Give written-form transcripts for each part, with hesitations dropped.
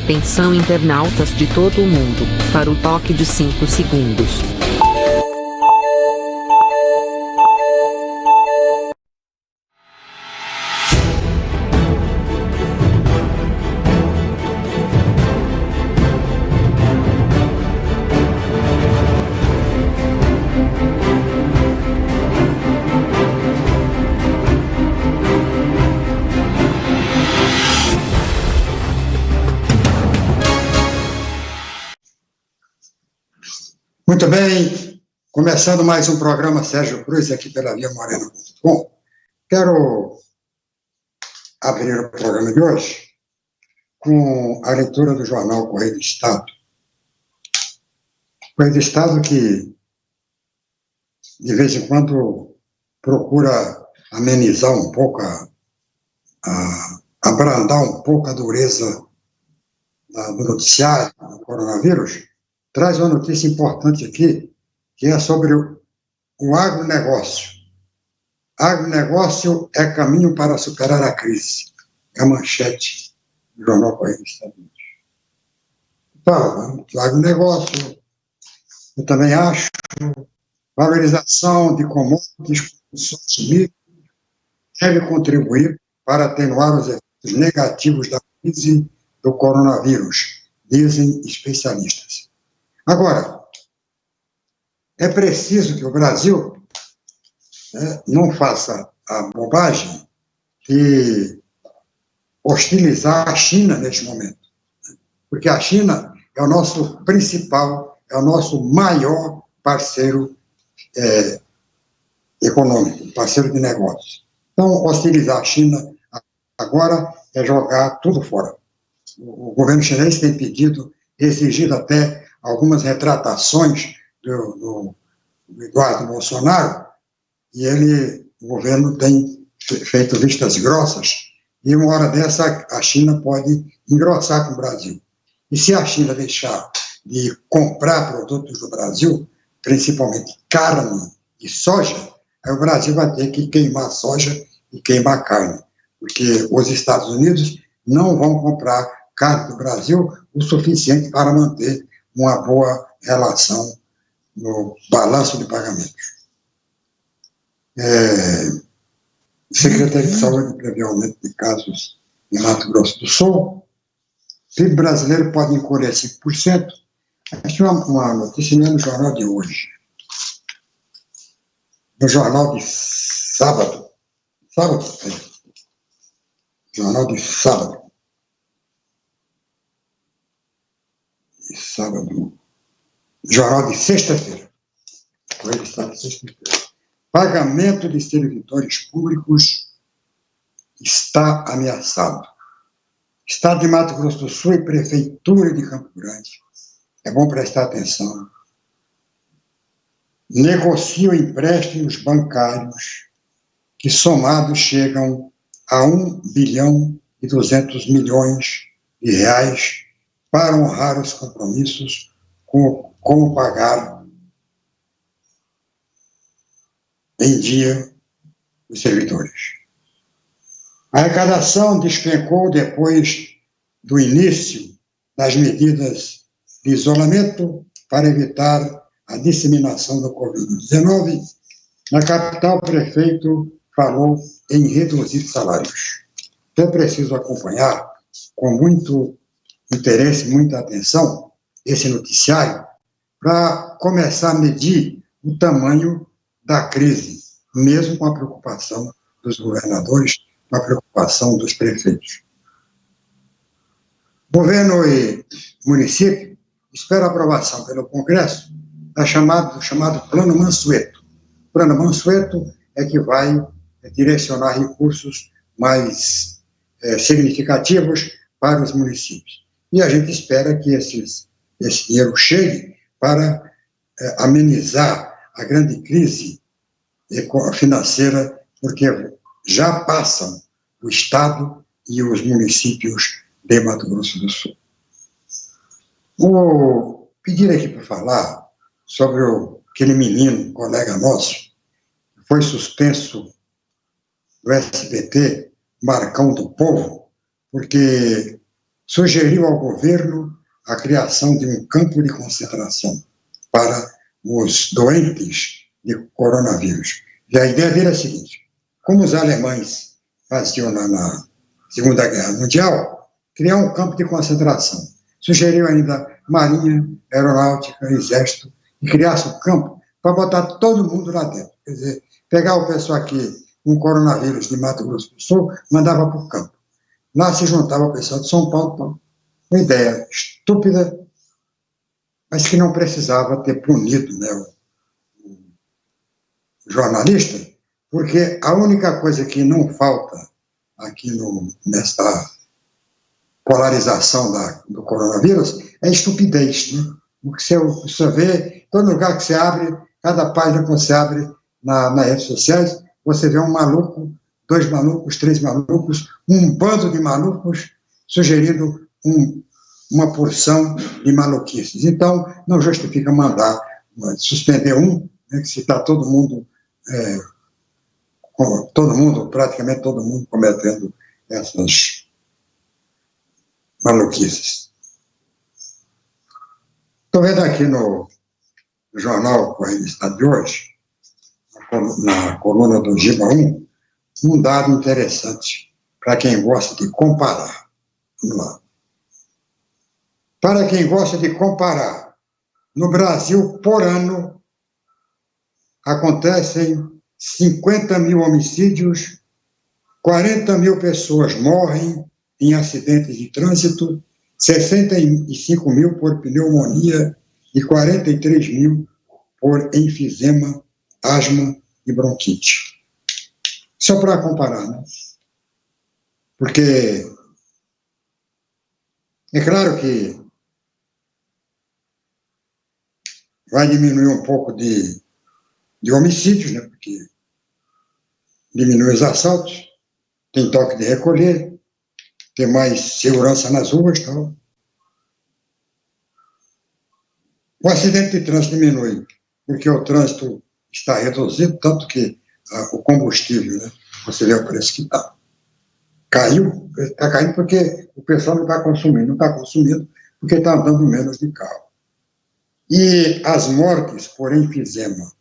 Atenção internautas de todo o mundo, para o toque de 5 segundos. Muito bem, começando mais um programa Sérgio Cruz aqui pela viamorena.com. Quero abrir o programa de hoje com a leitura do jornal Correio do Estado. Correio do Estado que, de vez em quando, procura amenizar um pouco, abrandar um pouco a dureza do noticiário do coronavírus, traz uma notícia importante aqui, que é sobre o agronegócio. Agronegócio é caminho para superar a crise. É a manchete do jornal Correio dos Estados Unidos. Fala do agronegócio, eu também acho, valorização de commodities, produções deve contribuir para atenuar os efeitos negativos da crise do coronavírus, dizem especialistas. Agora, é preciso que o Brasil não faça a bobagem de hostilizar a China neste momento, porque a China é o nosso principal, é o nosso maior parceiro econômico, parceiro de negócios. Então, hostilizar a China agora é jogar tudo fora. O governo chinês tem pedido, exigido até algumas retratações do Eduardo Bolsonaro, e o governo tem feito vistas grossas, e uma hora dessa a China pode engrossar com o Brasil. E se a China deixar de comprar produtos do Brasil, principalmente carne e soja, aí o Brasil vai ter que queimar soja e queimar carne, porque os Estados Unidos não vão comprar carne do Brasil o suficiente para manter uma boa relação no balanço de pagamentos. Secretaria de Saúde prevê aumento de casos em Mato Grosso do Sul. O PIB brasileiro pode encolher 5%. Aqui uma notícia no jornal de hoje. No jornal de sábado. Jornal de sábado. Jornal de sexta-feira. Correio do Estado de sexta-feira. Pagamento de servidores públicos está ameaçado. Estado de Mato Grosso do Sul e Prefeitura de Campo Grande. É bom prestar atenção. Negociam empréstimos bancários que somados chegam a 1 bilhão e 200 milhões de reais para honrar os compromissos com como pagar em dia os servidores. A arrecadação despencou depois do início das medidas de isolamento para evitar a disseminação do Covid-19. Na capital, o prefeito falou em reduzir salários. É preciso acompanhar com muito interesse, muita atenção, esse noticiário, para começar a medir o tamanho da crise, mesmo com a preocupação dos governadores, com a preocupação dos prefeitos. Governo e município esperam aprovação pelo Congresso do chamado Plano Mansueto. O Plano Mansueto é que vai direcionar recursos mais significativos para os municípios. E a gente espera que esse dinheiro chegue para amenizar a grande crise financeira, porque já passam o Estado e os municípios de Mato Grosso do Sul. Vou pedir aqui para falar sobre aquele menino, colega nosso, que foi suspenso do SBT, Marcão do Povo, porque sugeriu ao governo a criação de um campo de concentração para os doentes de coronavírus. E a ideia dele é a seguinte: como os alemães faziam na Segunda Guerra Mundial, criar um campo de concentração. Sugeriu ainda Marinha, Aeronáutica, Exército, e criasse um campo para botar todo mundo lá dentro. Quer dizer, pegar o pessoal aqui com coronavírus de Mato Grosso do Sul, mandava para o campo. Lá se juntava o pessoal de São Paulo. Uma ideia estúpida, mas que não precisava ter punido, né, o jornalista, porque a única coisa que não falta aqui nesta polarização do coronavírus é estupidez, né? O que você vê, todo lugar que você abre, cada página que você abre nas redes sociais, você vê um maluco, 2 malucos, 3 malucos, um bando de malucos sugerindo uma porção de maluquices. Então, não justifica mandar suspender né, que se está todo mundo, praticamente todo mundo cometendo essas maluquices. Estou vendo aqui no jornal Correio do Estado de hoje, na coluna do Giba 1, um dado interessante para quem gosta de comparar. Vamos lá. Para quem gosta de comparar, no Brasil, por ano, acontecem 50 mil homicídios, 40 mil pessoas morrem em acidentes de trânsito, 65 mil por pneumonia e 43 mil por enfisema, asma e bronquite. Só para comparar, né? Porque é claro que vai diminuir um pouco de homicídios, né? Porque diminui os assaltos, tem toque de recolher, tem mais segurança nas ruas e tal. O acidente de trânsito diminui, porque o trânsito está reduzido, tanto que o combustível, né? Você vê o preço que está. Caiu, está caindo porque o pessoal não está consumindo porque está andando menos de carro. E as mortes por enfisema,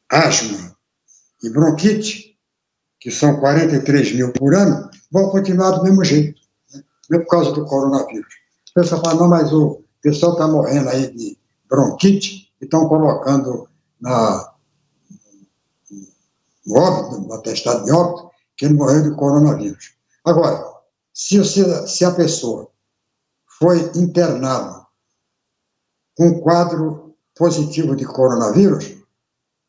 asma e bronquite, que são 43 mil por ano, vão continuar do mesmo jeito, né? Não é por causa do coronavírus. O pessoal fala, não, mas o pessoal está morrendo aí de bronquite e estão colocando no óbito, no atestado de óbito, que ele morreu de coronavírus. Agora, se a pessoa foi internada com quadro positivo de coronavírus,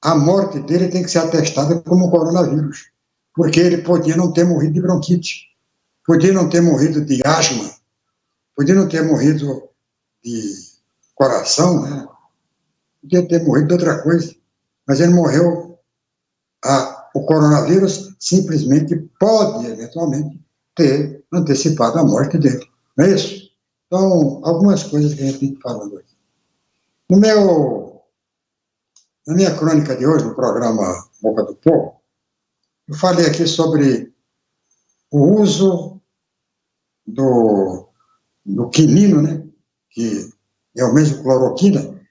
a morte dele tem que ser atestada como coronavírus, porque ele podia não ter morrido de bronquite, podia não ter morrido de asma, podia não ter morrido de coração, né? Podia ter morrido de outra coisa, mas ele morreu. O coronavírus simplesmente pode, eventualmente, ter antecipado a morte dele. Não é isso? Então, algumas coisas que a gente tem falando aqui. Na minha crônica de hoje, no programa Boca do Povo, eu falei aqui sobre o uso do quinino, né, que é o mesmo cloroquina.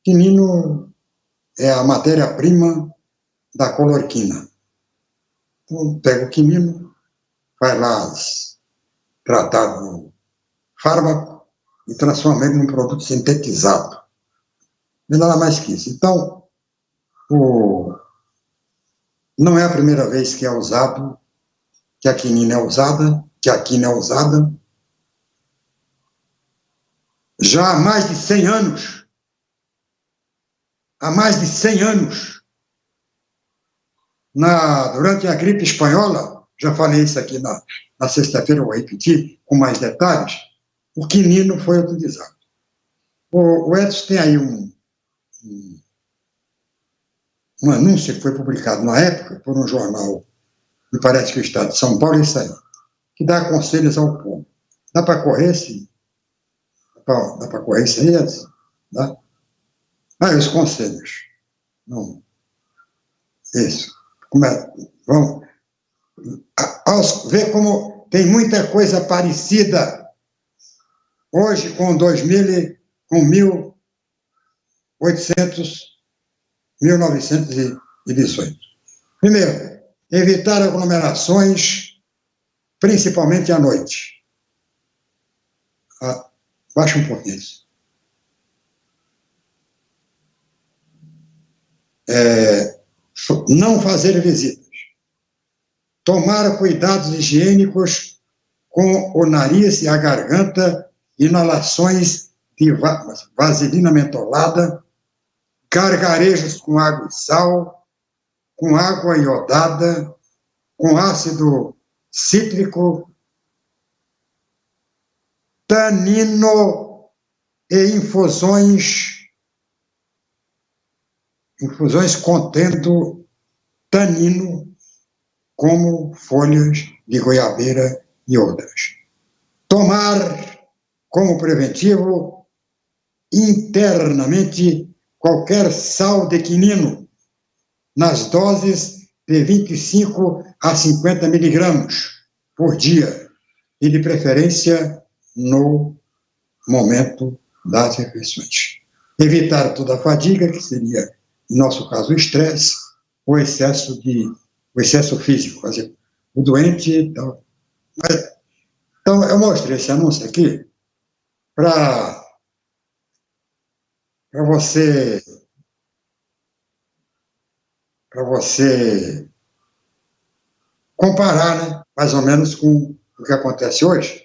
Quinino é a matéria-prima da cloroquina. Então, pega o quinino, vai lá tratar do fármaco e transforma ele num produto sintetizado. Não é nada mais que isso. Então, não é a primeira vez que é usado, que a quinina é usada, que a quina é usada. Já há mais de 100 anos, durante a gripe espanhola, já falei isso aqui na sexta-feira, eu vou repetir com mais detalhes, o quinino foi utilizado. O Edson tem aí um anúncio que foi publicado na época por um jornal, me parece que o Estado de São Paulo, isso aí, que dá conselhos ao povo. Dá para correr, sim? Dá para correr isso aí, Edson? Dá? Os conselhos. Não. Isso. Vamos ver como tem muita coisa parecida hoje com 1918. Primeiro, evitar aglomerações, principalmente à noite. Baixa um pouquinho isso. Não fazer visitas. Tomar cuidados higiênicos com o nariz e a garganta, inalações de vaselina mentolada, gargarejos com água e sal, com água iodada, com ácido cítrico, tanino e infusões contendo tanino, como folhas de goiabeira e outras. Tomar como preventivo internamente qualquer sal de quinino nas doses de 25 a 50 miligramas por dia e, de preferência, no momento das refeições. Evitar toda a fadiga, que seria, em nosso caso, o estresse, o excesso físico, fazer o doente. Então, eu mostrei esse anúncio aqui para você comparar, né, mais ou menos com o que acontece hoje.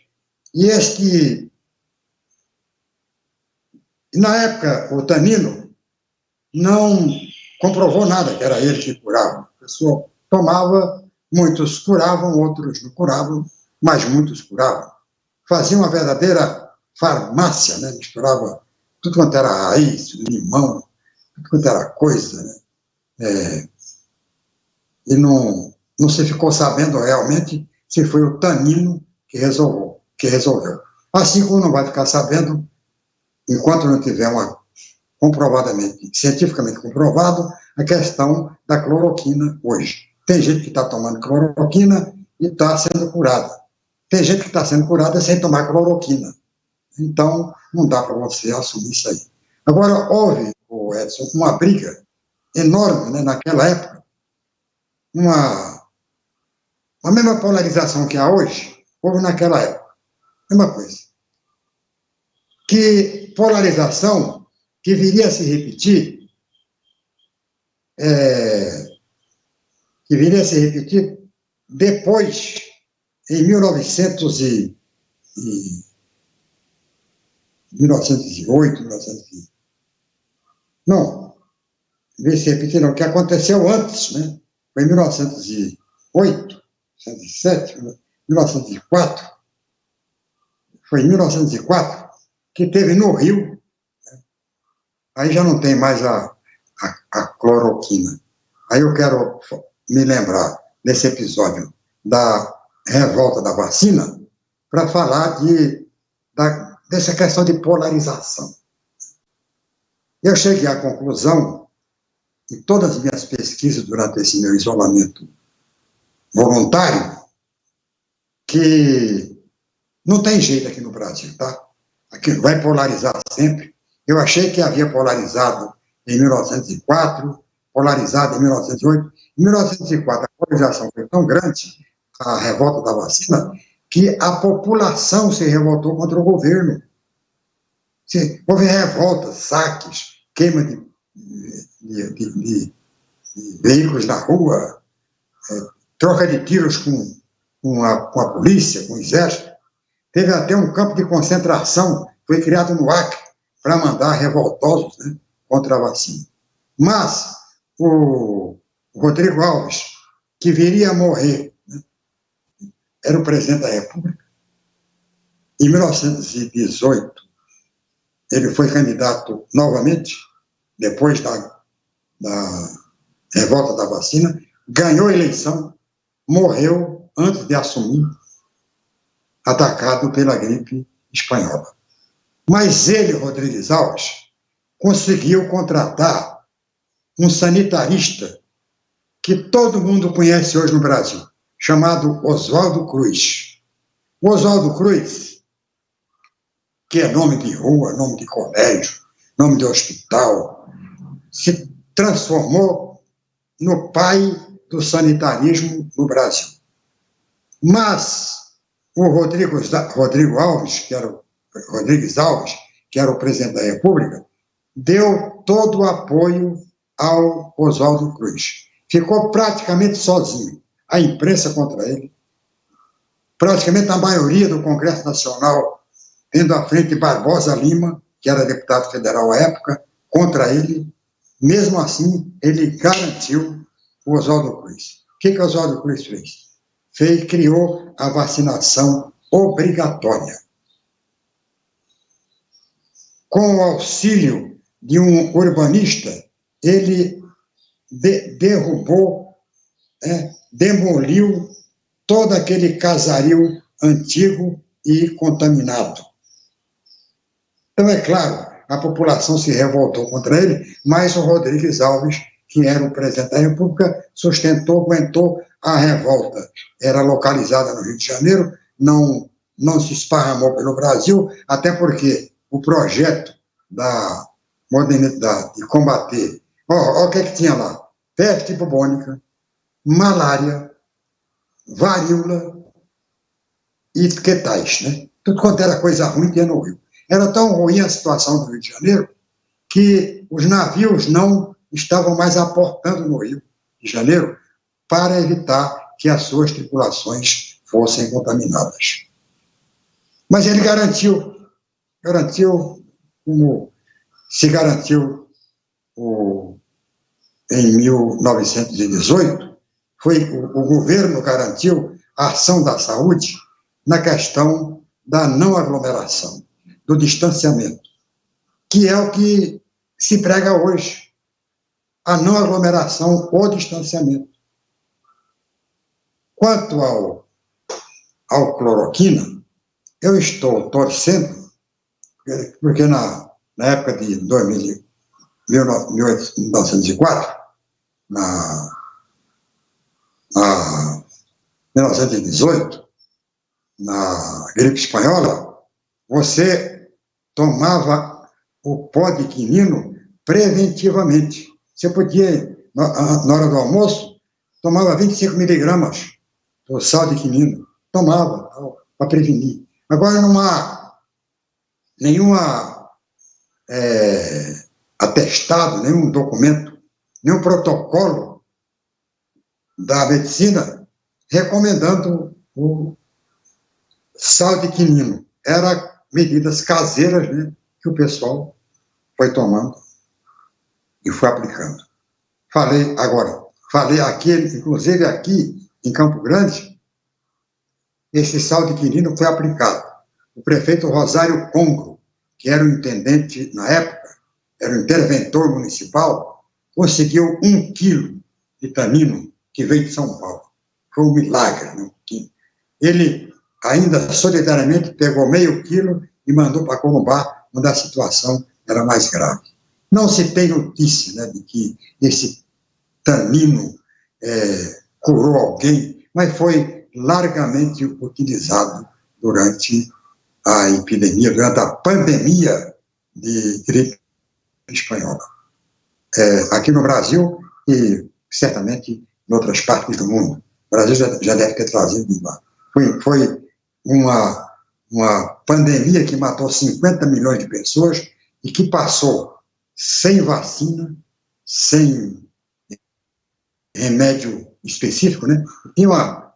E na época, o tanino não comprovou nada que era ele que curava. A pessoa tomava, muitos curavam, outros não curavam, mas muitos curavam. Fazia uma verdadeira farmácia, né? Misturava tudo quanto era raiz, limão, tudo quanto era coisa, né? E não se ficou sabendo realmente se foi o tanino que resolveu. Assim como não vai ficar sabendo, enquanto não tiver comprovadamente, cientificamente comprovado, a questão da cloroquina hoje. Tem gente que está tomando cloroquina e está sendo curada. Tem gente que está sendo curada sem tomar cloroquina. Então, não dá para você assumir isso aí. Agora, houve, Edson, uma briga enorme, né, naquela época, uma mesma polarização que há hoje, houve naquela época. Mesma coisa. Que polarização que viria a se repetir, depois, em 1908, não, veio se repetir, não, o que aconteceu antes, né? Foi em 1908, 1907, 1904, foi em 1904 que teve no Rio, né? Aí já não tem mais a cloroquina. Aí eu quero me lembrar desse episódio da revolta da vacina para falar dessa questão de polarização. Eu cheguei à conclusão, em todas as minhas pesquisas durante esse meu isolamento voluntário, que não tem jeito aqui no Brasil, tá? Aqui vai polarizar sempre. Eu achei que havia polarizado em 1904, polarizado em 1908. Em 1904, a polarização foi tão grande, a revolta da vacina, que a população se revoltou contra o governo. Houve revoltas, saques, queima de veículos na rua, troca de tiros com a polícia, com o exército. Teve até um campo de concentração, foi criado no Acre, para mandar revoltosos, né, contra a vacina. Mas o Rodrigo Alves, que viria a morrer, né, era o presidente da República. Em 1918, ele foi candidato novamente, depois da revolta da vacina, ganhou a eleição, morreu antes de assumir, atacado pela gripe espanhola. Mas ele, Rodrigues Alves, conseguiu contratar um sanitarista que todo mundo conhece hoje no Brasil, chamado Oswaldo Cruz. O Oswaldo Cruz que é nome de rua, nome de colégio, nome de hospital, se transformou no pai do sanitarismo no Brasil. Mas o Rodrigues Alves, que era o presidente da República, deu todo o apoio ao Oswaldo Cruz. Ficou praticamente sozinho. A imprensa contra ele, praticamente a maioria do Congresso Nacional, tendo à frente Barbosa Lima, que era deputado federal à época, contra ele. Mesmo assim, ele garantiu o Oswaldo Cruz. O que Oswaldo Cruz fez? Criou a vacinação obrigatória. Com o auxílio de um urbanista, ele derrubou, demoliu todo aquele casario antigo e contaminado. Então, é claro, a população se revoltou contra ele, mas o Rodrigues Alves, que era o presidente da República, sustentou, aguentou a revolta. Era localizada no Rio de Janeiro, não se esparramou pelo Brasil, até porque o projeto de combater... Olha o que tinha lá. Peste bubônica, malária, varíola e que tais, né? Tudo quanto era coisa ruim tinha no Rio. Era tão ruim a situação do Rio de Janeiro que os navios não estavam mais aportando no Rio de Janeiro para evitar que as suas tripulações fossem contaminadas. Mas ele garantiu como se garantiu em 1918, o governo garantiu a ação da saúde na questão da não aglomeração, do distanciamento, que é o que se prega hoje, a não aglomeração ou distanciamento. Quanto ao cloroquina, eu estou torcendo, porque na época de 1904, na 1918, na gripe espanhola, você tomava o pó de quinino preventivamente. Você podia, na hora do almoço, tomava 25 miligramas do sal de quinino. Tomava, para prevenir. Agora não há nenhuma atestado, nenhum documento, nenhum protocolo da medicina recomendando o sal de quinino. Eram medidas caseiras, né, que o pessoal foi tomando e foi aplicando. Falei aqui, inclusive aqui em Campo Grande, esse sal de quinino foi aplicado. O prefeito Rosário Congro, que era o intendente na época, era o interventor municipal, conseguiu 1 quilo de tanino que veio de São Paulo. Foi um milagre, né? Ele ainda solidariamente pegou meio quilo e mandou para Corumbá, onde a situação era mais grave. Não se tem notícia, né, de que esse tanino curou alguém, mas foi largamente utilizado durante a epidemia, durante a pandemia de gripe espanhola. Aqui no Brasil e certamente em outras partes do mundo. O Brasil já deve ter trazido de lá. Foi uma pandemia que matou 50 milhões de pessoas e que passou sem vacina, sem remédio específico, né?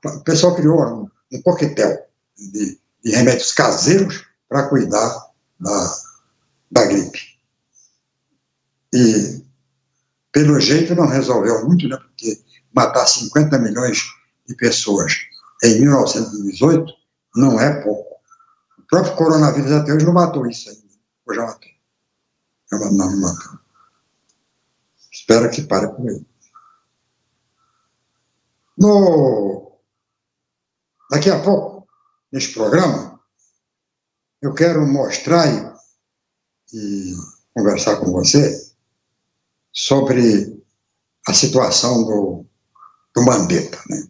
O pessoal criou um coquetel de remédios caseiros para cuidar da gripe. E, pelo jeito, não resolveu muito, né? Porque matar 50 milhões de pessoas em 1918 não é pouco. O próprio coronavírus até hoje não matou isso ainda. Ou já matou? Não matou. Espero que pare por aí. Daqui a pouco, neste programa, eu quero mostrar e conversar com você sobre a situação do Mandetta, né?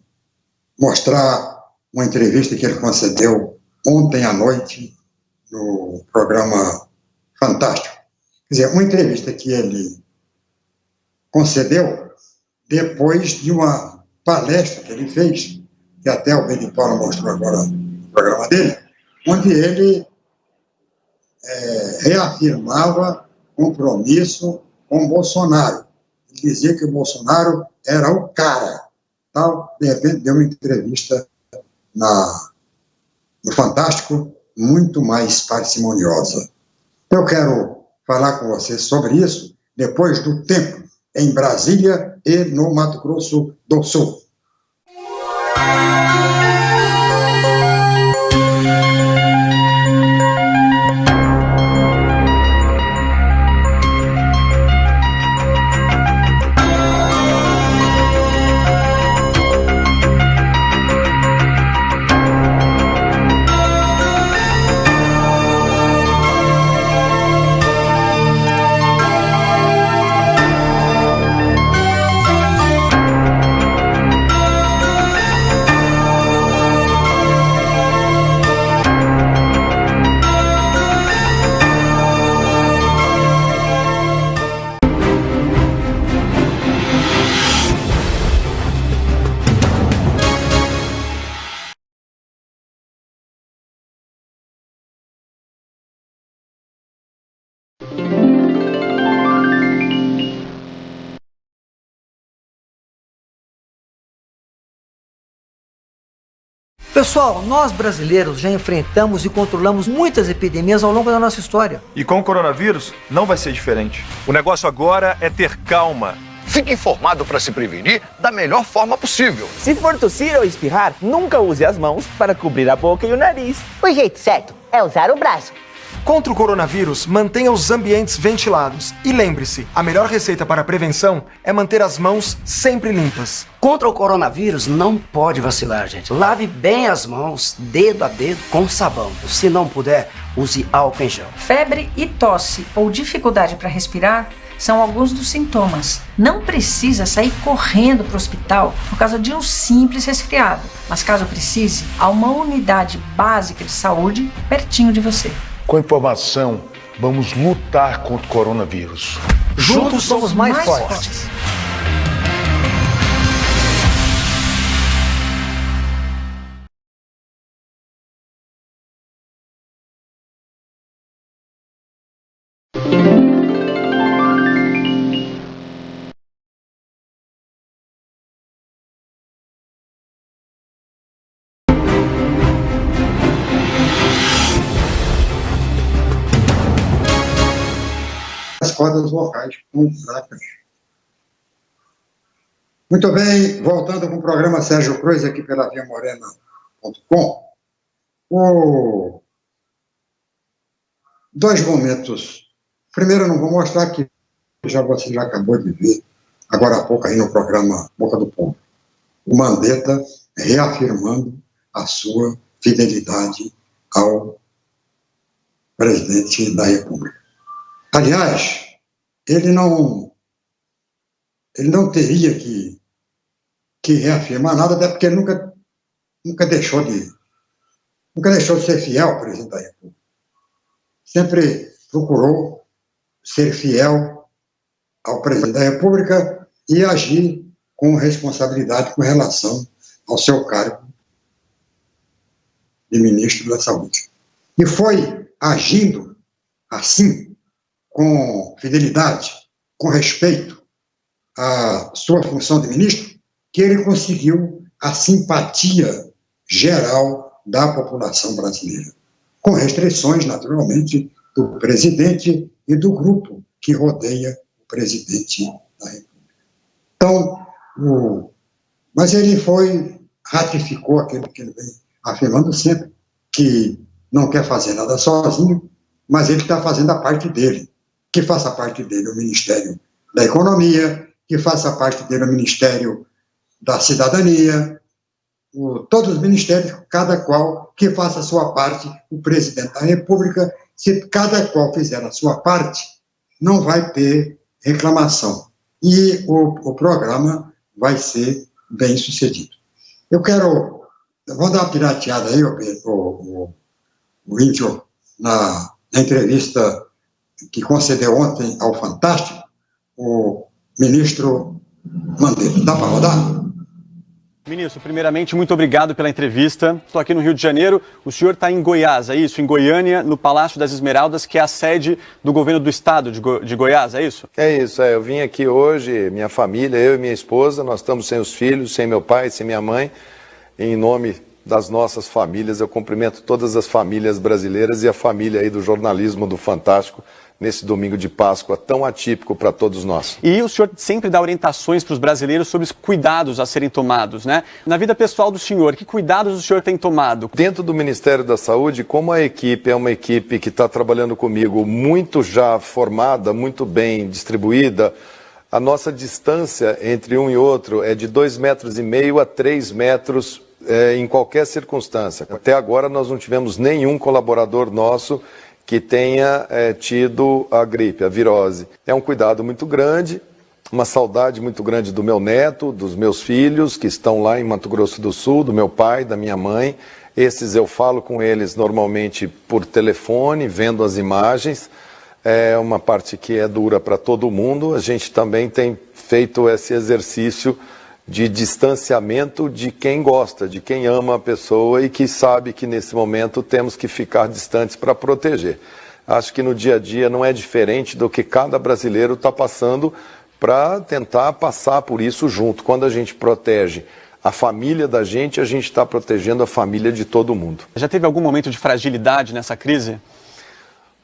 Mostrar uma entrevista que ele concedeu ontem à noite no programa Fantástico. Quer dizer, uma entrevista que ele concedeu depois de uma palestra que ele fez, que até o Benitola mostrou agora no programa dele, onde ele reafirmava compromisso com Bolsonaro. Ele dizia que o Bolsonaro era o cara. Tal. De repente, deu uma entrevista no Fantástico muito mais parcimoniosa. Eu quero falar com você sobre isso depois do tempo em Brasília e no Mato Grosso do Sul. Pessoal, nós brasileiros já enfrentamos e controlamos muitas epidemias ao longo da nossa história. E com o coronavírus não vai ser diferente. O negócio agora é ter calma. Fique informado para se prevenir da melhor forma possível. Se for tossir ou espirrar, nunca use as mãos para cobrir a boca e o nariz. O jeito certo é usar o braço. Contra o coronavírus, mantenha os ambientes ventilados. E lembre-se, a melhor receita para a prevenção é manter as mãos sempre limpas. Contra o coronavírus, não pode vacilar, gente. Lave bem as mãos, dedo a dedo, com sabão. Se não puder, use álcool em gel. Febre e tosse ou dificuldade para respirar são alguns dos sintomas. Não precisa sair correndo para o hospital por causa de um simples resfriado. Mas caso precise, há uma unidade básica de saúde pertinho de você. Com informação, vamos lutar contra o coronavírus. Juntos somos mais fortes. As cordas vocais com fracas. Muito bem, voltando com o programa Sérgio Cruz aqui pela viamorena.com. Dois momentos. Primeiro, eu não vou mostrar que você já acabou de ver, agora há pouco aí no programa Boca do Povo. O Mandetta reafirmando a sua fidelidade ao presidente da República. Aliás, ele não teria que reafirmar nada, até porque ele nunca deixou de ser fiel ao presidente da República. Sempre procurou ser fiel ao presidente da República e agir com responsabilidade com relação ao seu cargo de ministro da Saúde. E foi agindo assim, com fidelidade, com respeito à sua função de ministro, que ele conseguiu a simpatia geral da população brasileira, com restrições, naturalmente, do presidente e do grupo que rodeia o presidente da República. Então, mas ele ratificou aquilo que ele vem afirmando sempre, que não quer fazer nada sozinho, mas ele está fazendo a parte dele. Que faça parte dele o Ministério da Economia, que faça parte dele o Ministério da Cidadania, todos os ministérios, cada qual que faça a sua parte, o presidente da República. Se cada qual fizer a sua parte, não vai ter reclamação. E o programa vai ser bem sucedido. Vou dar uma pirateada aí, o índio na entrevista que concedeu ontem ao Fantástico, o ministro Mandetta. Dá para rodar? Ministro, primeiramente, muito obrigado pela entrevista. Estou aqui no Rio de Janeiro. O senhor está em Goiás, é isso? Em Goiânia, no Palácio das Esmeraldas, que é a sede do governo do estado de Goiás, é isso? É isso, eu vim aqui hoje, minha família, eu e minha esposa, nós estamos sem os filhos, sem meu pai, sem minha mãe. Em nome das nossas famílias, eu cumprimento todas as famílias brasileiras e a família aí do jornalismo do Fantástico, nesse domingo de Páscoa tão atípico para todos nós. E o senhor sempre dá orientações para os brasileiros sobre os cuidados a serem tomados, né? Na vida pessoal do senhor, que cuidados o senhor tem tomado? Dentro do Ministério da Saúde, como a equipe é uma equipe que está trabalhando comigo muito já formada, muito bem distribuída, a nossa distância entre um e outro é de 2,5 metros a 3 metros em qualquer circunstância. Até agora nós não tivemos nenhum colaborador nosso que tenha tido a gripe, a virose. É um cuidado muito grande, uma saudade muito grande do meu neto, dos meus filhos que estão lá em Mato Grosso do Sul, do meu pai, da minha mãe. Esses eu falo com eles normalmente por telefone, vendo as imagens. É uma parte que é dura para todo mundo. A gente também tem feito esse exercício de distanciamento de quem gosta, de quem ama a pessoa e que sabe que nesse momento temos que ficar distantes para proteger. Acho que no dia a dia não é diferente do que cada brasileiro está passando para tentar passar por isso junto. Quando a gente protege a família da gente, a gente está protegendo a família de todo mundo. Já teve algum momento de fragilidade nessa crise?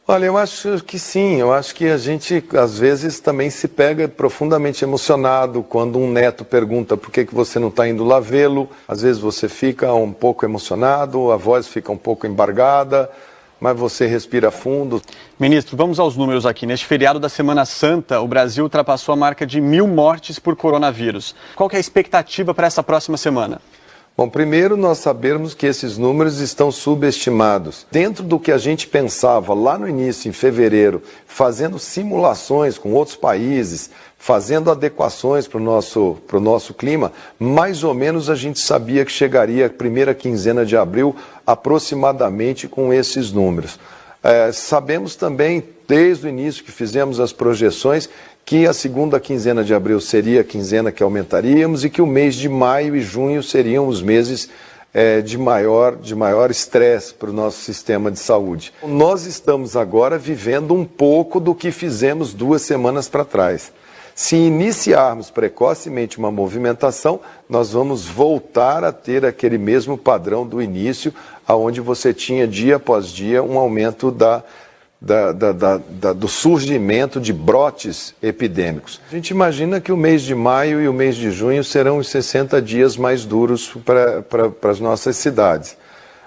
Olha, eu acho que sim, eu acho que a gente às vezes também se pega profundamente emocionado quando um neto pergunta por que você não está indo lá vê-lo, às vezes você fica um pouco emocionado, a voz fica um pouco embargada, mas você respira fundo. Ministro, vamos aos números aqui. Neste feriado da Semana Santa, o Brasil ultrapassou a marca de 1.000 mortes por coronavírus. Qual que é a expectativa para essa próxima semana? Bom, primeiro nós sabemos que esses números estão subestimados. Dentro do que a gente pensava lá no início, em fevereiro, fazendo simulações com outros países, fazendo adequações para o nosso clima, mais ou menos a gente sabia que chegaria a primeira quinzena de abril aproximadamente com esses números. Sabemos também, desde o início que fizemos as projeções, que a segunda quinzena de abril seria a quinzena que aumentaríamos e que o mês de maio e junho seriam os meses de maior estresse para o nosso sistema de saúde. Nós estamos agora vivendo um pouco do que fizemos 2 semanas para trás. Se iniciarmos precocemente uma movimentação, nós vamos voltar a ter aquele mesmo padrão do início, onde você tinha dia após dia um aumento do surgimento de brotes epidêmicos. A gente imagina que o mês de maio e o mês de junho serão os 60 dias mais duros para as nossas cidades.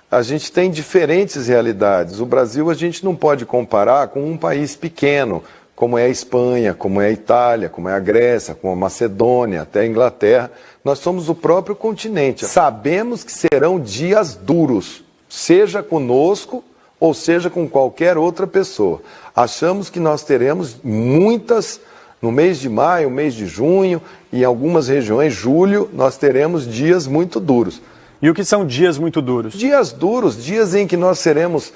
A gente tem diferentes realidades. O Brasil a gente não pode comparar com um país pequeno, como é a Espanha, como é a Itália, como é a Grécia, como a Macedônia, até a Inglaterra. Nós somos o próprio continente. Sabemos que serão dias duros, seja conosco ou seja com qualquer outra pessoa. Achamos que nós teremos muitas, no mês de maio, mês de junho, e em algumas regiões, julho, nós teremos dias muito duros. E o que são dias muito duros? Dias duros, dias em que nós seremos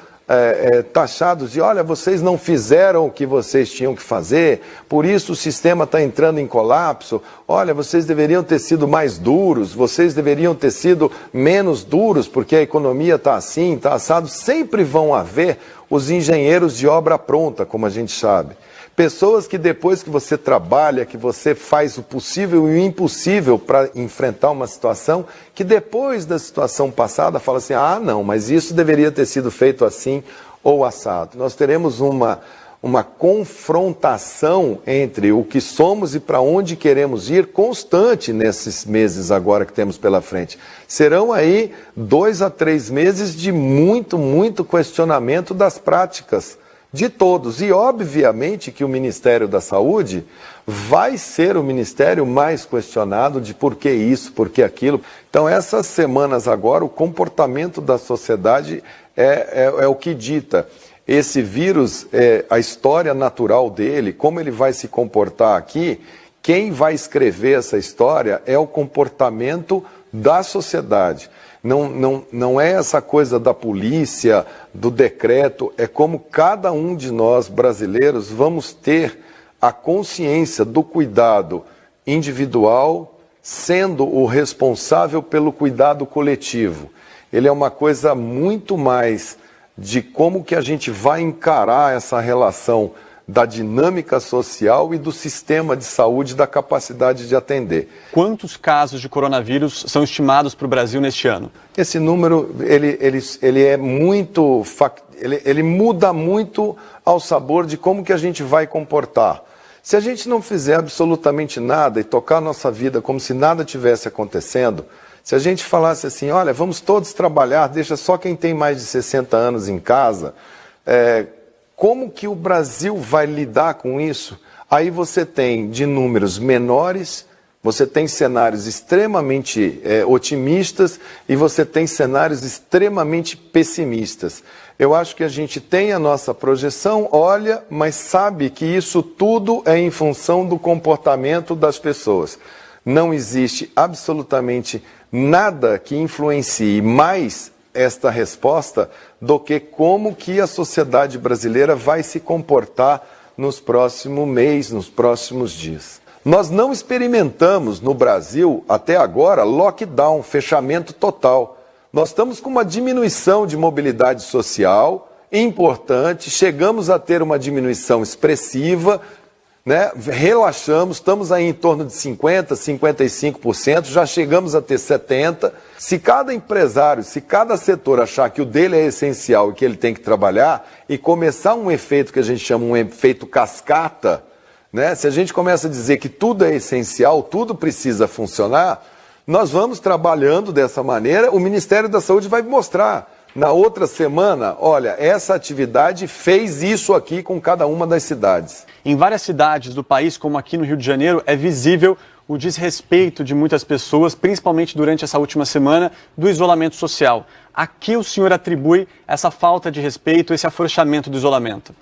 taxados de, olha, vocês não fizeram o que vocês tinham que fazer, por isso o sistema está entrando em colapso, olha, vocês deveriam ter sido mais duros, vocês deveriam ter sido menos duros, porque a economia está assim, está assado. Sempre vão haver os engenheiros de obra pronta, como a gente sabe. Pessoas que depois que você trabalha, que você faz o possível e o impossível para enfrentar uma situação, que depois da situação passada fala assim, ah não, mas isso deveria ter sido feito assim ou assado. Nós teremos uma confrontação entre o que somos e para onde queremos ir constante nesses meses agora que temos pela frente. Serão aí 2 a 3 meses de muito questionamento das práticas de todos. E obviamente que o Ministério da Saúde vai ser o ministério mais questionado de por que isso, por que aquilo. Então essas semanas agora o comportamento da sociedade é o que dita. Esse vírus, a história natural dele, como ele vai se comportar aqui, quem vai escrever essa história é o comportamento da sociedade. Não é essa coisa da polícia, do decreto, é como cada um de nós brasileiros vamos ter a consciência do cuidado individual, sendo o responsável pelo cuidado coletivo. Ele é uma coisa muito mais de como que a gente vai encarar essa relação da dinâmica social e do sistema de saúde, da capacidade de atender. Quantos casos de coronavírus são estimados para o Brasil neste ano? Esse número, ele é muito, ele muda muito ao sabor de como que a gente vai comportar. Se a gente não fizer absolutamente nada e tocar a nossa vida como se nada tivesse acontecendo, se a gente falasse assim, olha, vamos todos trabalhar, deixa só quem tem mais de 60 anos em casa, como que o Brasil vai lidar com isso? Aí você tem de números menores, você tem cenários extremamente otimistas e você tem cenários extremamente pessimistas. Eu acho que a gente tem a nossa projeção, olha, mas sabe que isso tudo é em função do comportamento das pessoas. Não existe absolutamente nada que influencie mais esta resposta do que como que a sociedade brasileira vai se comportar nos próximos meses, nos próximos dias. Nós não experimentamos no Brasil, até agora, lockdown, fechamento total. Nós estamos com uma diminuição de mobilidade social importante, chegamos a ter uma diminuição expressiva, né? Relaxamos, estamos aí em torno de 50%, 55%, já chegamos a ter 70%. Se cada empresário, se cada setor achar que o dele é essencial e que ele tem que trabalhar e começar um efeito que a gente chama um efeito cascata, né? Se a gente começa a dizer que tudo é essencial, tudo precisa funcionar, nós vamos trabalhando dessa maneira, o Ministério da Saúde vai mostrar. Na outra semana, olha, essa atividade fez isso aqui com cada uma das cidades. Em várias cidades do país, como aqui no Rio de Janeiro, é visível o desrespeito de muitas pessoas, principalmente durante essa última semana do isolamento social. A que o senhor atribui essa falta de respeito, esse afrouxamento do isolamento?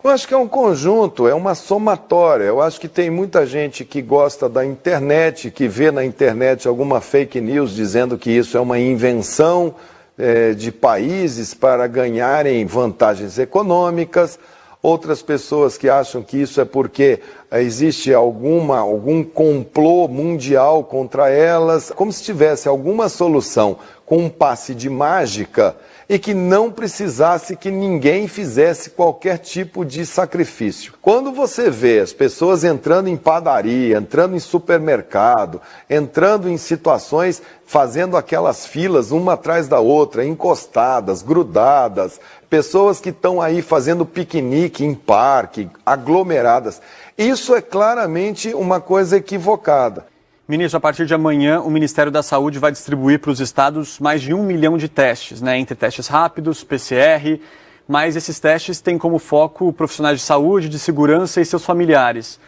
Eu acho que é um conjunto, é uma somatória. Eu acho que tem muita gente que gosta da internet, que vê na internet alguma fake news dizendo que isso é uma invenção de países para ganharem vantagens econômicas, outras pessoas que acham que isso é porque existe algum complô mundial contra elas, como se tivesse alguma solução com um passe de mágica e que não precisasse que ninguém fizesse qualquer tipo de sacrifício. Quando você vê as pessoas entrando em padaria, entrando em supermercado, entrando em situações, fazendo aquelas filas uma atrás da outra, encostadas, grudadas, pessoas que estão aí fazendo piquenique em parque, aglomeradas, isso é claramente uma coisa equivocada. Ministro, a partir de amanhã, o Ministério da Saúde vai distribuir para os estados mais de 1 milhão de testes, né? Entre testes rápidos, PCR, mas esses testes têm como foco profissionais de saúde, de segurança e seus familiares.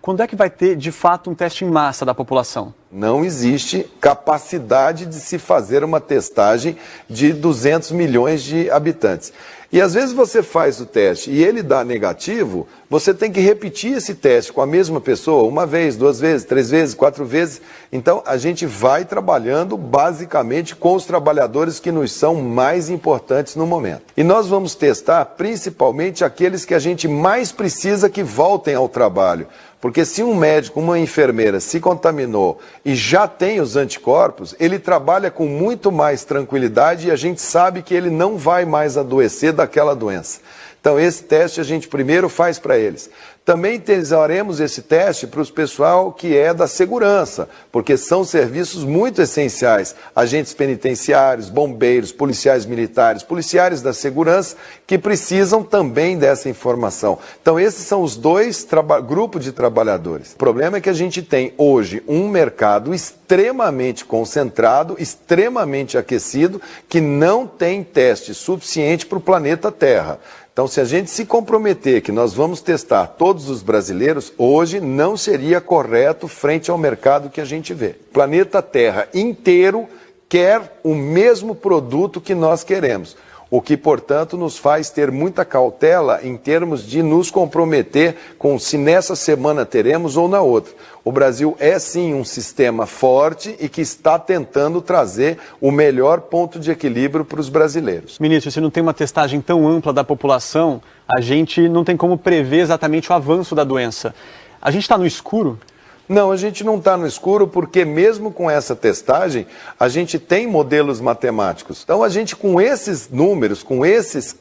Quando é que vai ter, de fato, um teste em massa da população? Não existe capacidade de se fazer uma testagem de 200 milhões de habitantes. E às vezes você faz o teste e ele dá negativo, você tem que repetir esse teste com a mesma pessoa, uma vez, 2 vezes, 3 vezes, 4 vezes. Então a gente vai trabalhando basicamente com os trabalhadores que nos são mais importantes no momento. E nós vamos testar principalmente aqueles que a gente mais precisa que voltem ao trabalho. Porque se um médico, uma enfermeira se contaminou e já tem os anticorpos, ele trabalha com muito mais tranquilidade e a gente sabe que ele não vai mais adoecer daquela doença. Então esse teste a gente primeiro faz para eles. Também utilizaremos esse teste para o pessoal que é da segurança, porque são serviços muito essenciais. Agentes penitenciários, bombeiros, policiais militares, policiais da segurança, que precisam também dessa informação. Então esses são os dois grupos de trabalhadores. O problema é que a gente tem hoje um mercado extremamente concentrado, extremamente aquecido, que não tem teste suficiente para o planeta Terra. Então, se a gente se comprometer que nós vamos testar todos os brasileiros, hoje não seria correto frente ao mercado que a gente vê. O planeta Terra inteiro quer o mesmo produto que nós queremos. O que, portanto, nos faz ter muita cautela em termos de nos comprometer com se nessa semana teremos ou na outra. O Brasil é sim um sistema forte e que está tentando trazer o melhor ponto de equilíbrio para os brasileiros. Ministro, se não tem uma testagem tão ampla da população, a gente não tem como prever exatamente o avanço da doença. A gente está no escuro? Não, a gente não está no escuro porque mesmo com essa testagem, a gente tem modelos matemáticos. Então, a gente com esses números, com esses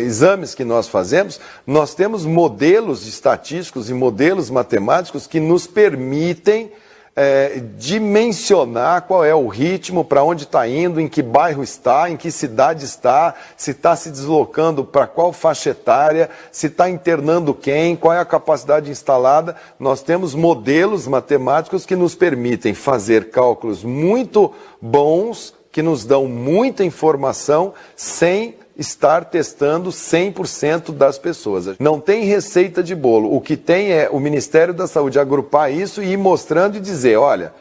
exames que nós fazemos, nós temos modelos estatísticos e modelos matemáticos que nos permitem dimensionar qual é o ritmo, para onde está indo, em que bairro está, em que cidade está, se está se deslocando para qual faixa etária, se está internando quem, qual é a capacidade instalada. Nós temos modelos matemáticos que nos permitem fazer cálculos muito bons, que nos dão muita informação, sem estar testando 100% das pessoas. Não tem receita de bolo. O que tem é o Ministério da Saúde agrupar isso e ir mostrando e dizer, olha,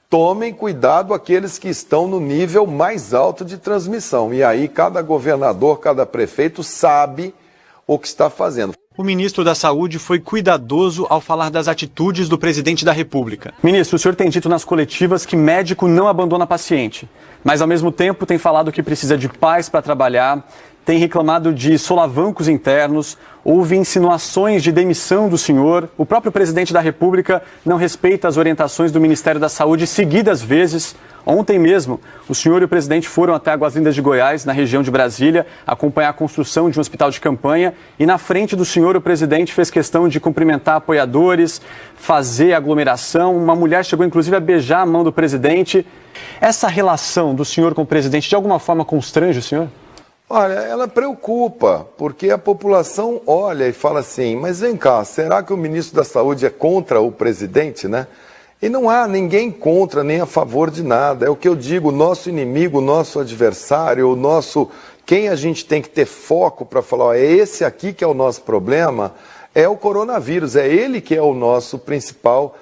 tomem cuidado aqueles que estão no nível mais alto de transmissão. E aí cada governador, cada prefeito sabe o que está fazendo. O ministro da Saúde foi cuidadoso ao falar das atitudes do presidente da República. Ministro, o senhor tem dito nas coletivas que médico não abandona paciente, mas ao mesmo tempo tem falado que precisa de paz para trabalhar, tem reclamado de solavancos internos, houve insinuações de demissão do senhor. O próprio presidente da República não respeita as orientações do Ministério da Saúde seguidas vezes. Ontem mesmo, o senhor e o presidente foram até Águas Lindas de Goiás, na região de Brasília, acompanhar a construção de um hospital de campanha. E na frente do senhor, o presidente fez questão de cumprimentar apoiadores, fazer aglomeração. Uma mulher chegou, inclusive, a beijar a mão do presidente. Essa relação do senhor com o presidente, de alguma forma, constrange o senhor? Olha, ela preocupa, porque a população olha e fala assim, mas vem cá, será que o ministro da Saúde é contra o presidente, né? E não há ninguém contra nem a favor de nada. É o que eu digo, o nosso inimigo, o nosso adversário, quem a gente tem que ter foco para falar, ó, é esse aqui que é o nosso problema, é o coronavírus, é ele que é o nosso principal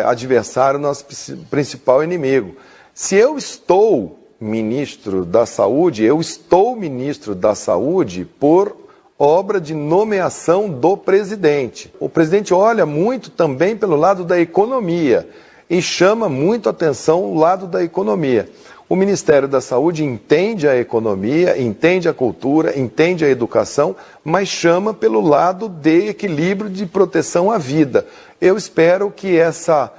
adversário, nosso principal inimigo. Se eu estou ministro da Saúde, eu estou ministro da Saúde por obra de nomeação do presidente. O presidente olha muito também pelo lado da economia e chama muito atenção o lado da economia. O Ministério da Saúde entende a economia, entende a cultura, entende a educação, mas chama pelo lado de equilíbrio de proteção à vida. Eu espero que essa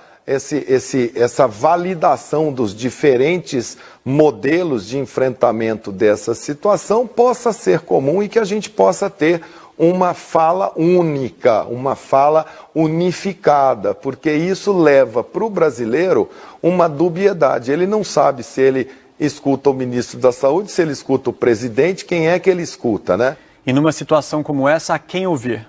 validação dos diferentes modelos de enfrentamento dessa situação possa ser comum e que a gente possa ter uma fala única, uma fala unificada, porque isso leva para o brasileiro uma dubiedade. Ele não sabe se ele escuta o ministro da Saúde, se ele escuta o presidente, quem é que ele escuta, né? E numa situação como essa, a quem ouvir?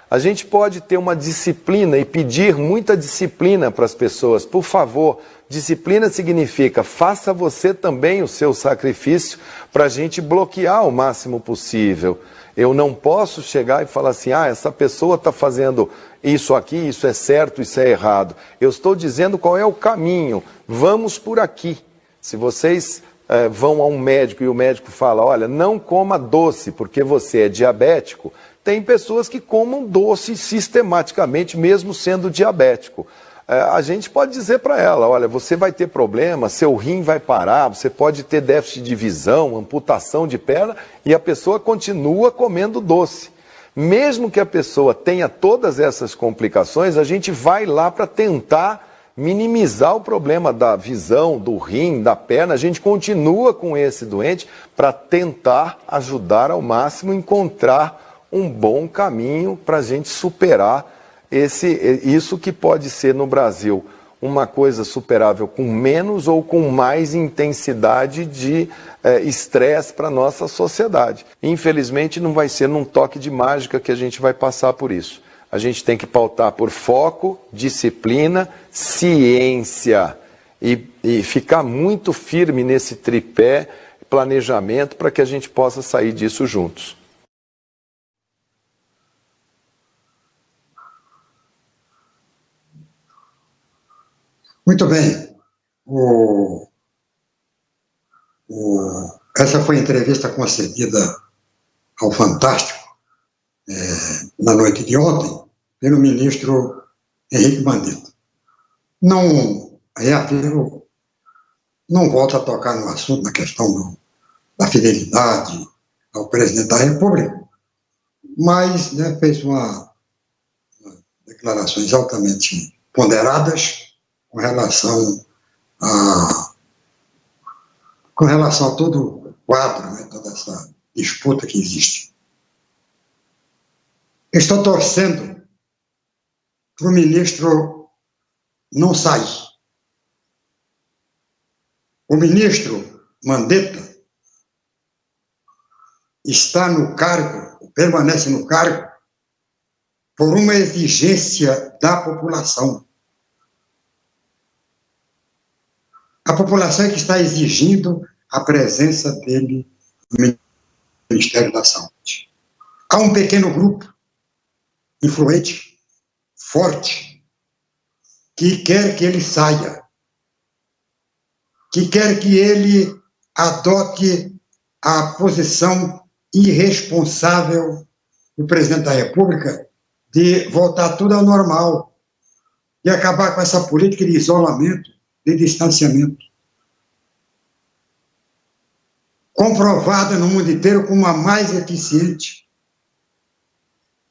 A gente pode ter uma disciplina e pedir muita disciplina para as pessoas. Por favor, disciplina significa faça você também o seu sacrifício para a gente bloquear o máximo possível. Eu não posso chegar e falar assim, essa pessoa está fazendo isso aqui, isso é certo, isso é errado. Eu estou dizendo qual é o caminho, vamos por aqui. Se vocês vão a um médico e o médico fala, olha, não coma doce porque você é diabético, tem pessoas que comam doce sistematicamente, mesmo sendo diabético. A gente pode dizer para ela, olha, você vai ter problema, seu rim vai parar, você pode ter déficit de visão, amputação de perna, e a pessoa continua comendo doce. Mesmo que a pessoa tenha todas essas complicações, a gente vai lá para tentar minimizar o problema da visão, do rim, da perna. A gente continua com esse doente para tentar ajudar ao máximo, encontrar um bom caminho para a gente superar isso que pode ser no Brasil uma coisa superável com menos ou com mais intensidade de estresse para a nossa sociedade. Infelizmente não vai ser num toque de mágica que a gente vai passar por isso. A gente tem que pautar por foco, disciplina, ciência e ficar muito firme nesse tripé, planejamento, para que a gente possa sair disso juntos. Muito bem. O Essa foi a entrevista concedida ao Fantástico na noite de ontem pelo ministro Henrique Mandetta. Não reafirmo, não volto a tocar no assunto, na questão da fidelidade ao presidente da República, mas fez declarações altamente ponderadas com relação a todo o quadro, toda essa disputa que existe. Estou torcendo para o ministro não sair. O ministro Mandetta está no cargo, permanece no cargo, por uma exigência da população. A população é que está exigindo a presença dele no Ministério da Saúde. Há um pequeno grupo influente, forte, que quer que ele saia, que quer que ele adote a posição irresponsável do presidente da República de voltar tudo ao normal e acabar com essa política de isolamento, de distanciamento, comprovada no mundo inteiro como a mais eficiente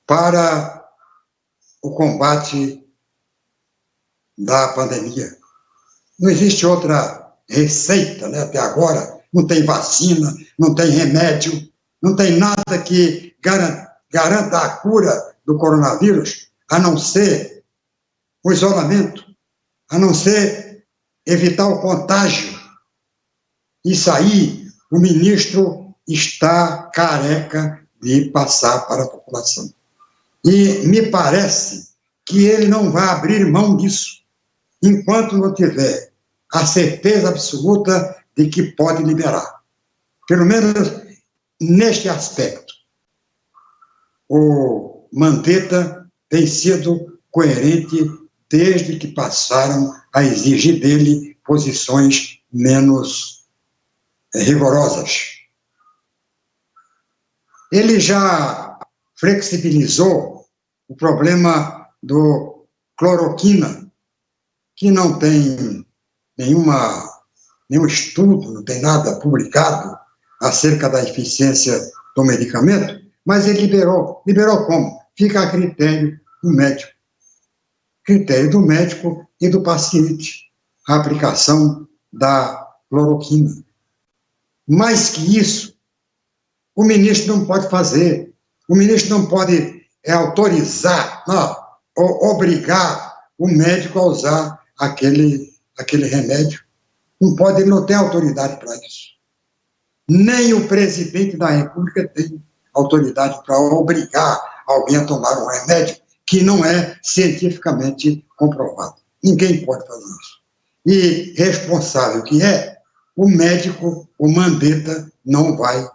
para o combate da pandemia. Não existe outra receita, até agora. Não tem vacina, não tem remédio, não tem nada que garanta a cura do coronavírus, a não ser o isolamento, a não ser evitar o contágio. Isso aí, o ministro está careca de passar para a população. E me parece que ele não vai abrir mão disso, enquanto não tiver a certeza absoluta de que pode liberar. Pelo menos neste aspecto, o Mandetta tem sido coerente desde que passaram a exigir dele posições menos rigorosas. Ele já flexibilizou o problema do cloroquina, que não tem nenhum estudo, não tem nada publicado acerca da eficiência do medicamento, mas ele liberou. Liberou como? Fica a critério do médico. Critério do médico e do paciente, a aplicação da cloroquina. Mais que isso, o ministro não pode fazer. O ministro não pode autorizar, ou obrigar o médico a usar aquele remédio. Não pode, ele não tem autoridade para isso. Nem o presidente da República tem autoridade para obrigar alguém a tomar um remédio que não é cientificamente comprovado. Ninguém pode fazer isso. E responsável que é, o médico, o Mandetta, não vai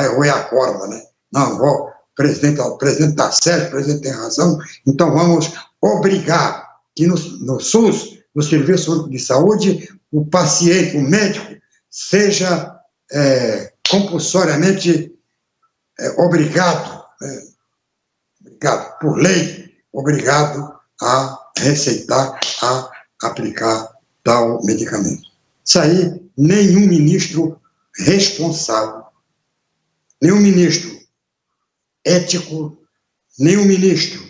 roer a corda, Não, o presidente está certo, o presidente tem razão, então vamos obrigar que no SUS, no Serviço de Saúde, o paciente, o médico, seja compulsoriamente obrigado por lei, obrigado a receitar, a aplicar tal medicamento. Isso aí, nenhum ministro responsável, nenhum ministro ético, nenhum ministro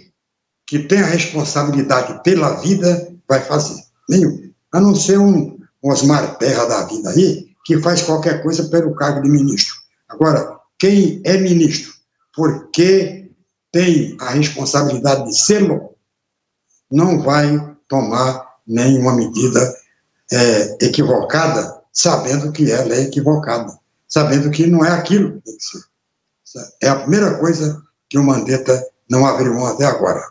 que tenha responsabilidade pela vida vai fazer. Nenhum. A não ser um Osmar Terra da vida aí, que faz qualquer coisa pelo cargo de ministro. Agora, quem é ministro porque tem a responsabilidade de ser-lo, não vai tomar nenhuma medida equivocada, sabendo que ela é equivocada, sabendo que não é aquilo que tem que ser. É a primeira coisa que o Mandetta não abriu mão até agora.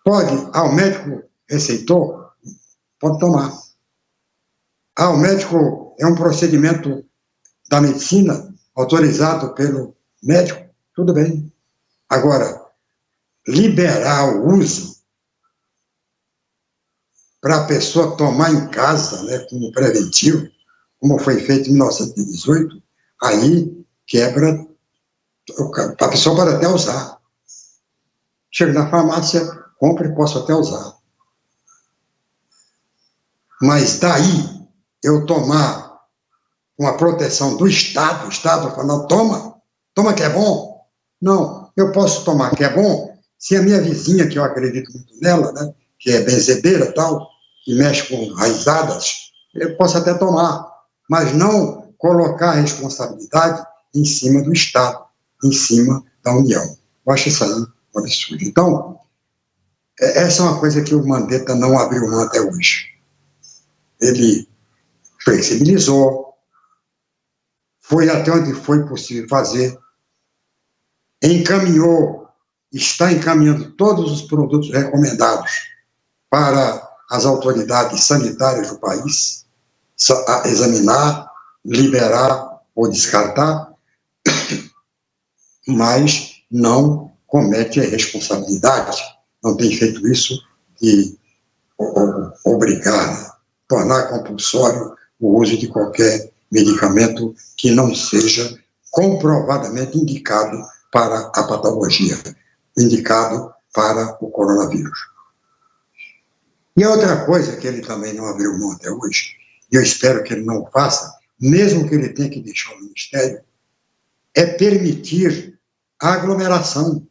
Pode, o médico receitou, pode tomar. O médico é um procedimento da medicina autorizado pelo médico, tudo bem. Agora, liberar o uso para a pessoa tomar em casa, como preventivo, como foi feito em 1918, aí quebra, a pessoa pode até usar. Chego na farmácia, compro e posso até usar. Mas daí eu tomar uma proteção do Estado, o Estado falando, toma que é bom. Não, eu posso tomar que é bom, se a minha vizinha, que eu acredito muito nela, né, que é benzedeira e tal, que mexe com raizadas, eu posso até tomar, mas não colocar a responsabilidade em cima do Estado, em cima da União. Eu acho isso aí um absurdo. Então, essa é uma coisa que o Mandetta não abriu mão até hoje. Ele flexibilizou, foi até onde foi possível fazer, está encaminhando todos os produtos recomendados para as autoridades sanitárias do país, a examinar, liberar ou descartar, mas não comete a responsabilidade, não tem feito isso de obrigar, tornar compulsório o uso de qualquer medicamento que não seja comprovadamente indicado para a patologia, indicado para o coronavírus. E outra coisa que ele também não abriu mão até hoje, e eu espero que ele não faça, mesmo que ele tenha que deixar o Ministério, é permitir a aglomeração,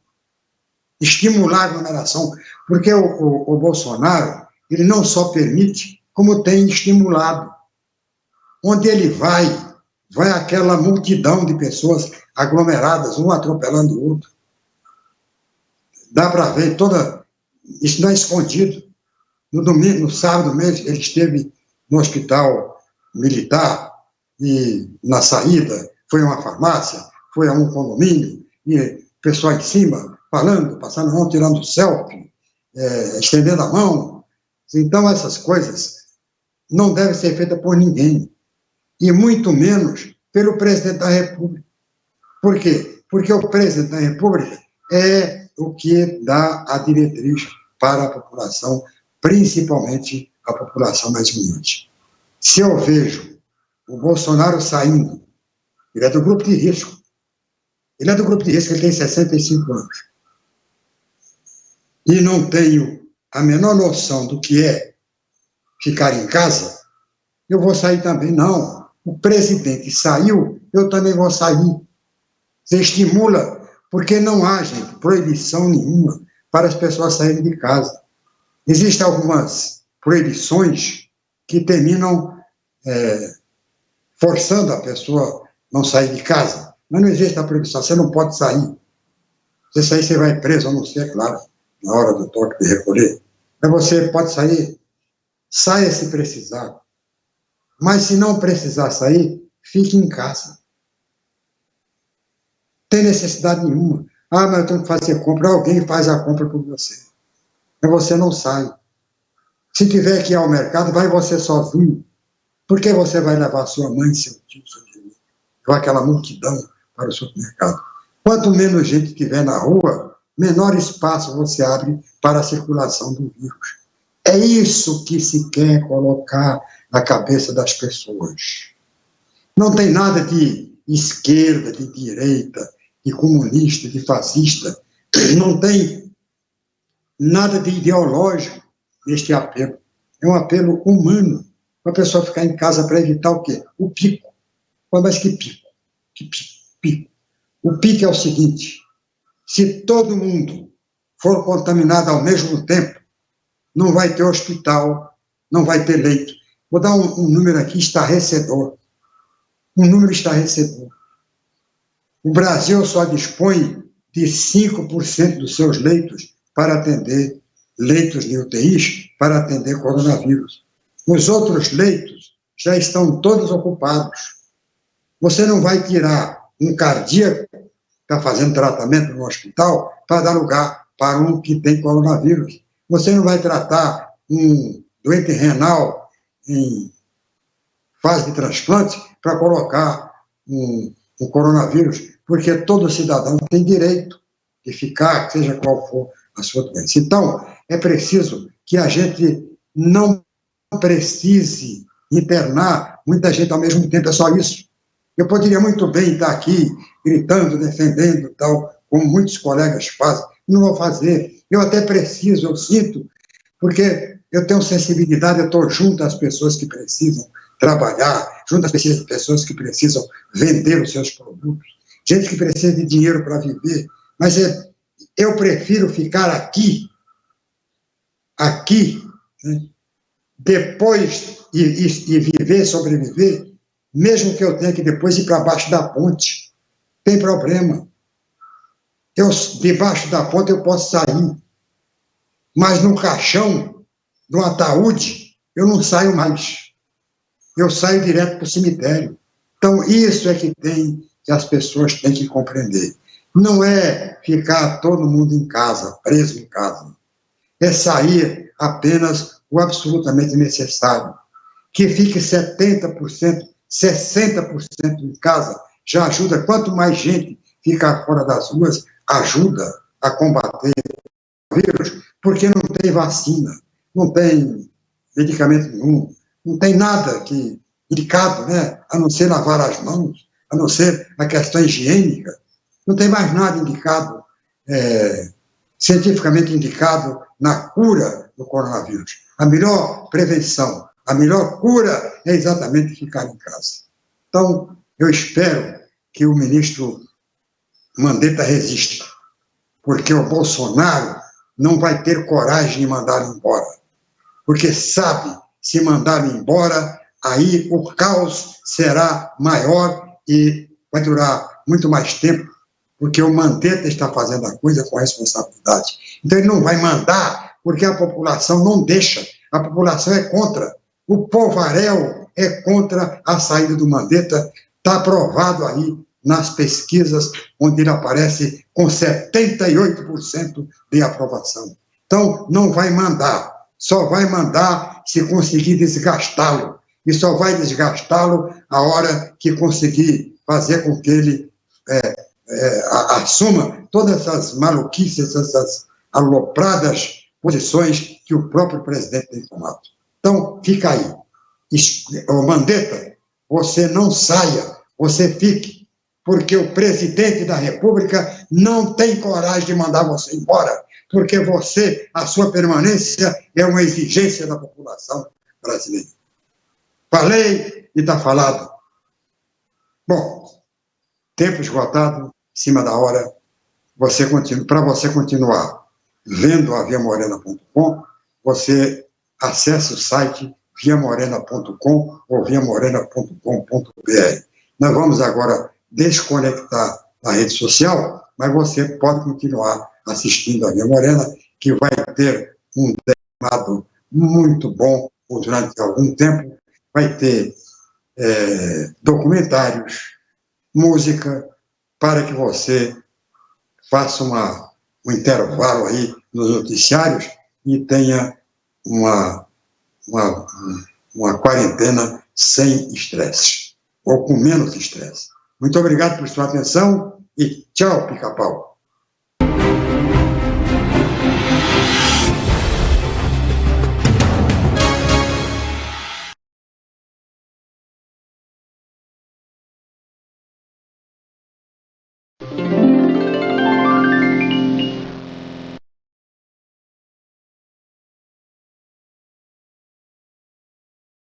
estimular a aglomeração, porque o Bolsonaro, ele não só permite, como tem estimulado. Onde ele vai aquela multidão de pessoas aglomeradas, um atropelando o outro. Dá para ver isso não é escondido. No domingo, no sábado mesmo, ele esteve no hospital militar e na saída foi a uma farmácia, foi a um condomínio, e o pessoal em cima, falando, passando a mão, tirando selfie, estendendo a mão. Então, essas coisas não devem ser feitas por ninguém, e muito menos pelo presidente da República. Por quê? Porque o presidente da República é o que dá a diretriz para a população, principalmente a população mais humilde. Se eu vejo o Bolsonaro saindo, ele é do grupo de risco. Ele é do grupo de risco, ele tem 65 anos. E não tenho a menor noção do que é ficar em casa, eu vou sair também. Não. O presidente saiu, eu também vou sair. Você estimula, porque não há, gente, proibição nenhuma para as pessoas saírem de casa. Existem algumas proibições que terminam forçando a pessoa a não sair de casa, mas não existe a proibição, você não pode sair. Se sair, você vai preso, a não ser, claro, na hora do toque de recolher. Mas você pode sair, saia se precisar. Mas se não precisar sair, fique em casa. Não tem necessidade nenhuma. Ah, mas eu tenho que fazer compra. Alguém faz a compra por você. Mas você não sai. Se tiver que ir ao mercado, vai você sozinho. Por que você vai levar sua mãe, seu tio, seu filho, ou aquela multidão para o supermercado? Quanto menos gente tiver na rua, menor espaço você abre para a circulação do vírus. É isso que se quer colocar na cabeça das pessoas. Não tem nada de esquerda, de direita, de comunista, de fascista. Não tem nada de ideológico neste apelo. É um apelo humano para a pessoa ficar em casa para evitar o quê? O pico. Mas que pico? Que pico? O pico é o seguinte: se todo mundo for contaminado ao mesmo tempo, não vai ter hospital, não vai ter leito. Vou dar um número aqui estarrecedor. Um número estarrecedor. O Brasil só dispõe de 5% dos seus leitos para atender, leitos de UTIs, para atender coronavírus. Os outros leitos já estão todos ocupados. Você não vai tirar um cardíaco que está fazendo tratamento no hospital para dar lugar para um que tem coronavírus. Você não vai tratar um doente renal em fase de transplante para colocar um coronavírus, porque todo cidadão tem direito de ficar, seja qual for a sua doença. Então, é preciso que a gente não precise internar muita gente ao mesmo tempo, é só isso. Eu poderia muito bem estar aqui gritando, defendendo, tal, como muitos colegas fazem. Não vou fazer. Eu até preciso, eu sinto, porque eu tenho sensibilidade, eu estou junto às pessoas que precisam trabalhar, junto às pessoas que precisam vender os seus produtos, gente que precisa de dinheiro para viver. Mas eu prefiro ficar aqui, né, depois e viver, sobreviver, mesmo que eu tenha que depois ir para baixo da ponte. Tem problema. Debaixo da ponte eu posso sair, mas no caixão, no ataúde, eu não saio mais. Eu saio direto para o cemitério. Então, isso é que as pessoas têm que compreender. Não é ficar todo mundo em casa, preso em casa. É sair apenas o absolutamente necessário. Que fique 70%, 60% em casa, já ajuda. Quanto mais gente ficar fora das ruas, ajuda a combater o vírus, porque não tem vacina, não tem medicamento nenhum, não tem nada que indicado, né, a não ser lavar as mãos, a não ser a questão higiênica. Não tem mais nada indicado, cientificamente indicado na cura do coronavírus. A melhor prevenção, a melhor cura é exatamente ficar em casa. Então, eu espero que o ministro Mandetta resista, porque o Bolsonaro não vai ter coragem de mandá-lo embora, porque sabe, se mandá-lo embora, aí o caos será maior e vai durar muito mais tempo, porque o Mandetta está fazendo a coisa com responsabilidade. Então ele não vai mandar, porque a população não deixa, a população é contra. O povaréu é contra a saída do Mandetta, está aprovado aí nas pesquisas, onde ele aparece com 78% de aprovação. Então, não vai mandar, só vai mandar se conseguir desgastá-lo, e só vai desgastá-lo a hora que conseguir fazer com que ele assuma todas essas maluquices, essas alopradas posições que o próprio presidente tem tomado. Então, fica aí. Mandetta, você não saia, você fique, porque o presidente da República não tem coragem de mandar você embora, porque a sua permanência é uma exigência da população brasileira. Falei e está falado. Bom, tempo esgotado, em cima da hora, para você continuar vendo a viamorena.com, você acesse o site viamorena.com ou viamorena.com.br. Nós vamos agora desconectar a rede social, mas você pode continuar assistindo a Via Morena, que vai ter um debate muito bom durante algum tempo, vai ter documentários, música, para que você faça um intervalo aí nos noticiários e tenha uma quarentena sem estresse, ou com menos estresse. Muito obrigado por sua atenção e tchau, Pica-Pau.